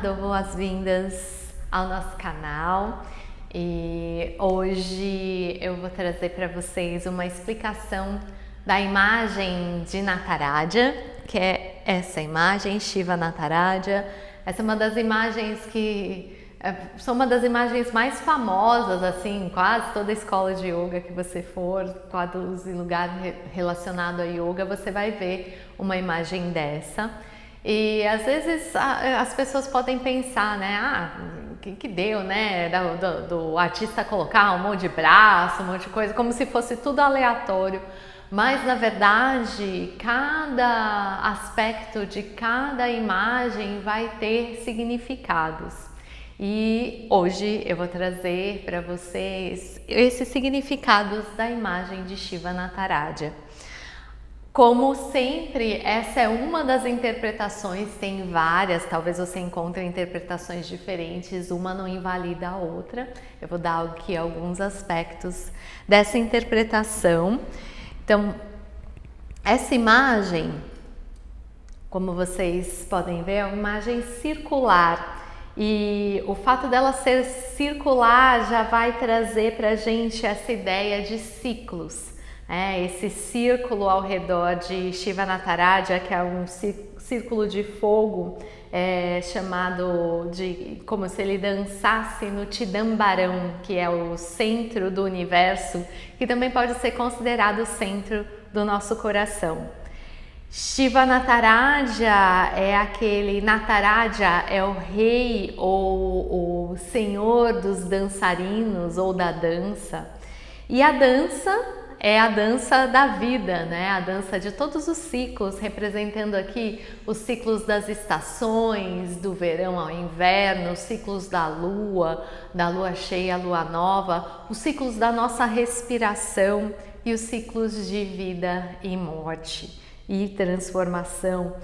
dou boas-vindas ao nosso canal e hoje eu vou trazer para vocês uma explicação da imagem de Nataraja, que é essa imagem, Shiva Nataraja. Essa é uma das imagens que são uma das imagens mais famosas, assim, quase toda escola de yoga que você for, quase lugar relacionado a yoga, você vai ver uma imagem dessa. E às vezes as pessoas podem pensar, né, que deu, né, do artista colocar um monte de braço, um monte de coisa, como se fosse tudo aleatório. Mas na verdade, cada aspecto de cada imagem vai ter significados. E hoje eu vou trazer para vocês esses significados da imagem de Shiva Nataraja. Como sempre, essa é uma das interpretações, tem várias, talvez você encontre interpretações diferentes, uma não invalida a outra. Eu vou dar aqui alguns aspectos dessa interpretação. Então, essa imagem, como vocês podem ver, é uma imagem circular. E o fato dela ser circular já vai trazer para a gente essa ideia de ciclos. Esse círculo ao redor de Shiva Nataraja, que é um círculo de fogo, chamado de como se ele dançasse no Chidambaram, que é o centro do universo, que também pode ser considerado o centro do nosso coração. Shiva Nataraja Nataraja é o rei ou o senhor dos dançarinos ou da dança. E a dança é a dança da vida, né? A dança de todos os ciclos, representando aqui os ciclos das estações, do verão ao inverno, os ciclos da lua cheia à lua nova, os ciclos da nossa respiração e os ciclos de vida e morte e transformação.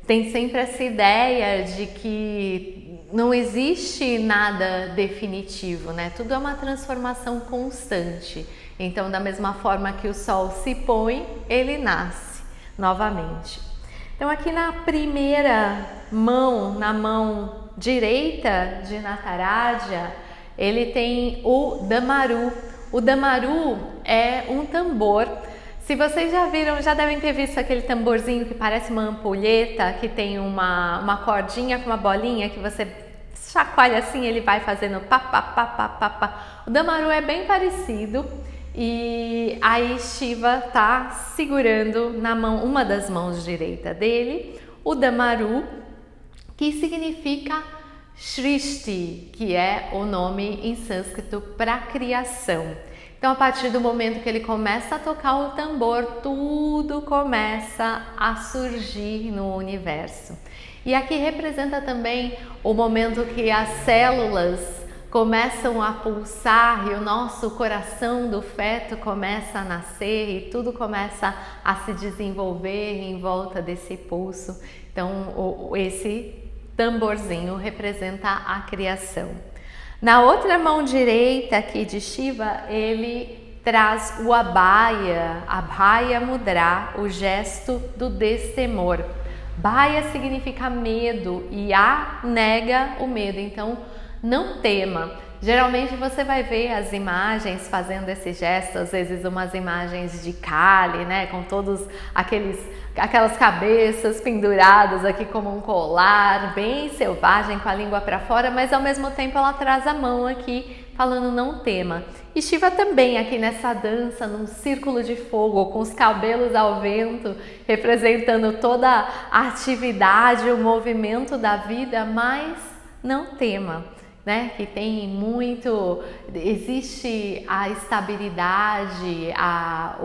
Tem sempre essa ideia de que não existe nada definitivo, né? Tudo é uma transformação constante. Então, da mesma forma que o sol se põe, ele nasce novamente. Então, aqui na primeira mão, na mão direita de Nataraja, ele tem o Damaru. O Damaru é um tambor. Se vocês já viram, já devem ter visto aquele tamborzinho que parece uma ampulheta, que tem uma cordinha com uma bolinha que você chacoalha assim, ele vai fazendo pá, pá, pá, pá, pá, pá. O Damaru é bem parecido. E aí Shiva está segurando na mão, uma das mãos direita dele, o Damaru, que significa Srishti, que é o nome em sânscrito para criação. Então, a partir do momento que ele começa a tocar o tambor, tudo começa a surgir no universo. E aqui representa também o momento que as células começam a pulsar e o nosso coração do feto começa a nascer e tudo começa a se desenvolver em volta desse pulso. Então, esse tamborzinho representa a criação. Na outra mão direita aqui de Shiva, ele traz o Abhaya Mudra, o gesto do destemor. Bhaya significa medo e A nega o medo, então não tema. Geralmente você vai ver as imagens fazendo esse gesto, às vezes umas imagens de Kali, né, com todos aquelas cabeças penduradas aqui como um colar, bem selvagem, com a língua para fora, mas ao mesmo tempo ela traz a mão aqui falando não tema. E Shiva também aqui nessa dança, num círculo de fogo, com os cabelos ao vento, representando toda a atividade, o movimento da vida, mas não tema. Né? Que tem muito, existe a estabilidade, a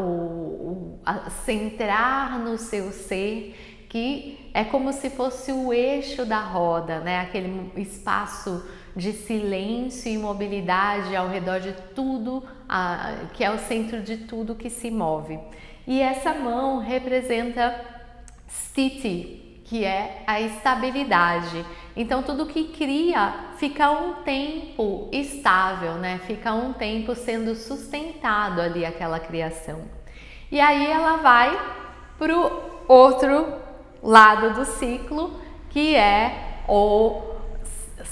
centrar no seu ser, que é como se fosse o eixo da roda, né? Aquele espaço de silêncio e mobilidade ao redor de tudo, que é o centro de tudo que se move. E essa mão representa Sthiti, que é a estabilidade. Então, tudo que cria fica um tempo estável, né? Fica um tempo sendo sustentado ali aquela criação. E aí ela vai para o outro lado do ciclo, que é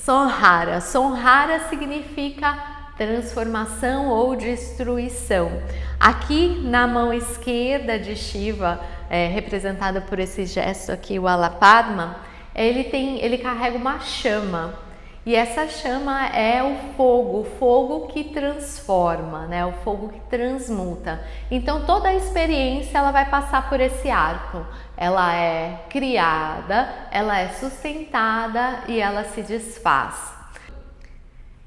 Samhara. Samhara significa transformação ou destruição. Aqui na mão esquerda de Shiva, representado por esse gesto aqui, o Alapadma, ele carrega uma chama. E essa chama é o fogo que transforma, né? O fogo que transmuta. Então toda a experiência ela vai passar por esse arco. Ela é criada, ela é sustentada e ela se desfaz.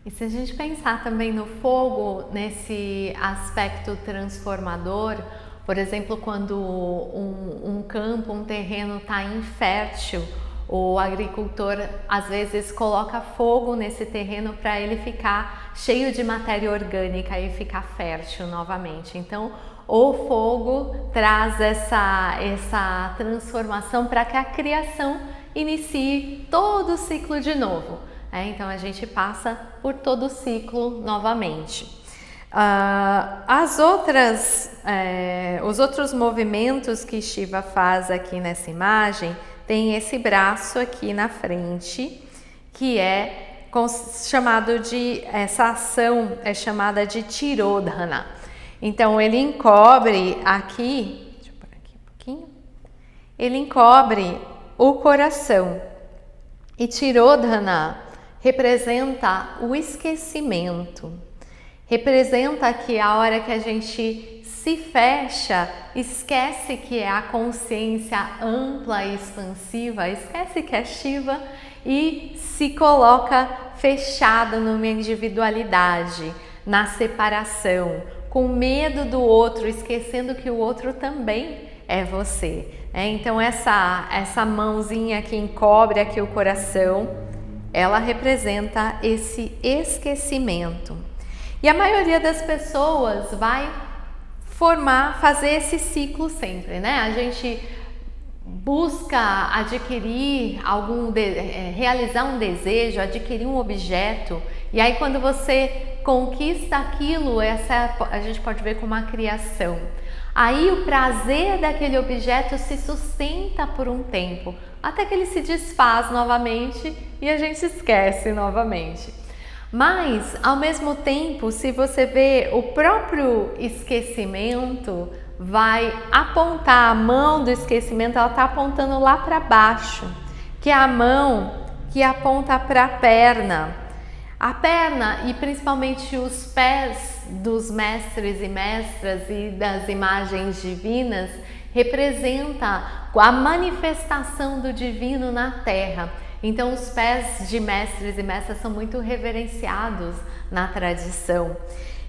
E se a gente pensar também no fogo, nesse aspecto transformador, por exemplo, quando um campo, um terreno está infértil, o agricultor às vezes coloca fogo nesse terreno para ele ficar cheio de matéria orgânica e ficar fértil novamente. Então, o fogo traz essa transformação para que a criação inicie todo o ciclo de novo. Então a gente passa por todo o ciclo novamente. Os outros movimentos que Shiva faz aqui nessa imagem, tem esse braço aqui na frente, que essa ação é chamada de Tirodhana. Então ele encobre aqui, deixa eu pôr aqui um pouquinho, ele encobre o coração. E Tirodhana representa o esquecimento, representa que a hora que a gente se fecha, esquece que é a consciência ampla e expansiva, esquece que é Shiva e se coloca fechado numa individualidade, na separação, com medo do outro, esquecendo que o outro também é você. Então essa mãozinha que encobre aqui o coração, ela representa esse esquecimento. E a maioria das pessoas vai fazer esse ciclo sempre, né? A gente busca adquirir realizar um desejo, adquirir um objeto, e aí quando você conquista aquilo, a gente pode ver como uma criação. Aí o prazer daquele objeto se sustenta por um tempo, até que ele se desfaz novamente e a gente esquece novamente. Mas, ao mesmo tempo, se você vê o próprio esquecimento, vai apontar a mão do esquecimento, ela está apontando lá para baixo, que é a mão que aponta para a perna. A perna e principalmente os pés dos mestres e mestras e das imagens divinas representa a manifestação do divino na Terra. Então os pés de mestres e mestras são muito reverenciados na tradição.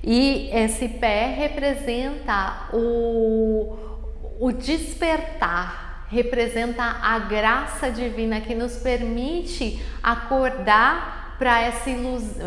E esse pé representa o despertar, representa a graça divina que nos permite acordar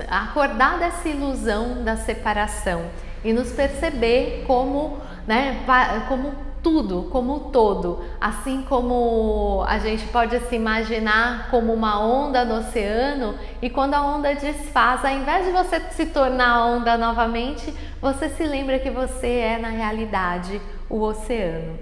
acordar dessa ilusão da separação e nos perceber como, né, como tudo, como todo, assim como a gente pode se imaginar como uma onda no oceano, e quando a onda desfaz, ao invés de você se tornar onda novamente, você se lembra que você é na realidade o oceano.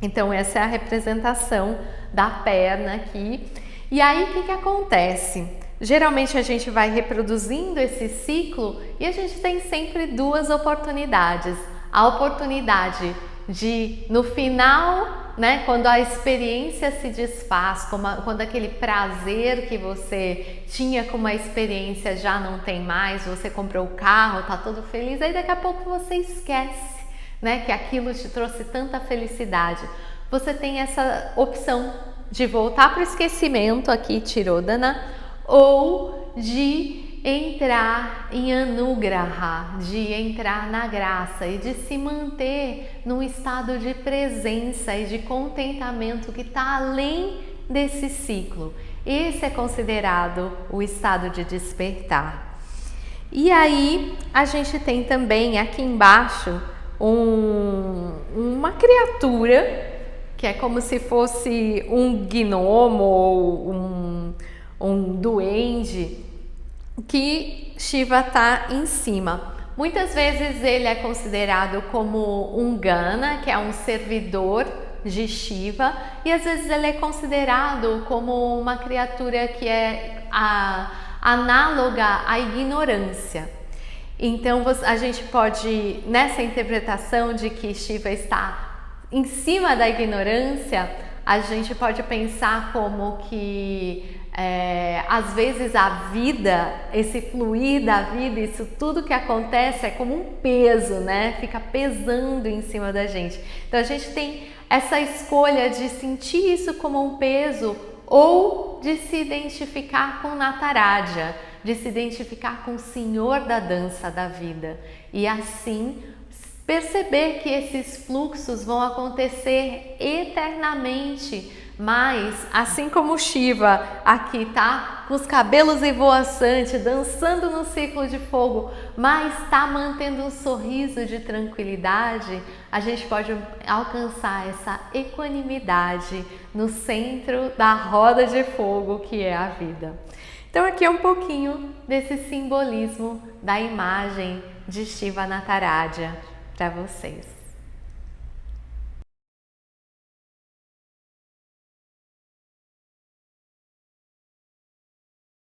Então essa é a representação da perna aqui. E aí o que acontece? Geralmente a gente vai reproduzindo esse ciclo e a gente tem sempre duas oportunidades. A oportunidade de, no final, né, quando a experiência se desfaz, quando aquele prazer que você tinha com uma experiência já não tem mais, você comprou o carro, tá todo feliz, aí daqui a pouco você esquece, né, que aquilo te trouxe tanta felicidade. Você tem essa opção de voltar para o esquecimento aqui, Tirodhana, ou de entrar em Anugraha, de entrar na graça e de se manter num estado de presença e de contentamento que está além desse ciclo. Esse é considerado o estado de despertar. E aí a gente tem também aqui embaixo uma criatura que é como se fosse um gnomo ou um duende, que Shiva está em cima. Muitas vezes ele é considerado como um Gana, que é um servidor de Shiva, e às vezes ele é considerado como uma criatura que é a análoga à ignorância. Então a gente pode, nessa interpretação de que Shiva está em cima da ignorância, a gente pode pensar como que às vezes a vida, esse fluir da vida, isso tudo que acontece é como um peso, né? Fica pesando em cima da gente. Então a gente tem essa escolha de sentir isso como um peso ou de se identificar com Nataraja, de se identificar com o Senhor da dança da vida e assim perceber que esses fluxos vão acontecer eternamente, mas assim como Shiva aqui tá com os cabelos esvoaçantes, dançando no círculo de fogo, mas está mantendo um sorriso de tranquilidade, a gente pode alcançar essa equanimidade no centro da roda de fogo que é a vida. Então aqui é um pouquinho desse simbolismo da imagem de Shiva Nataraja para vocês.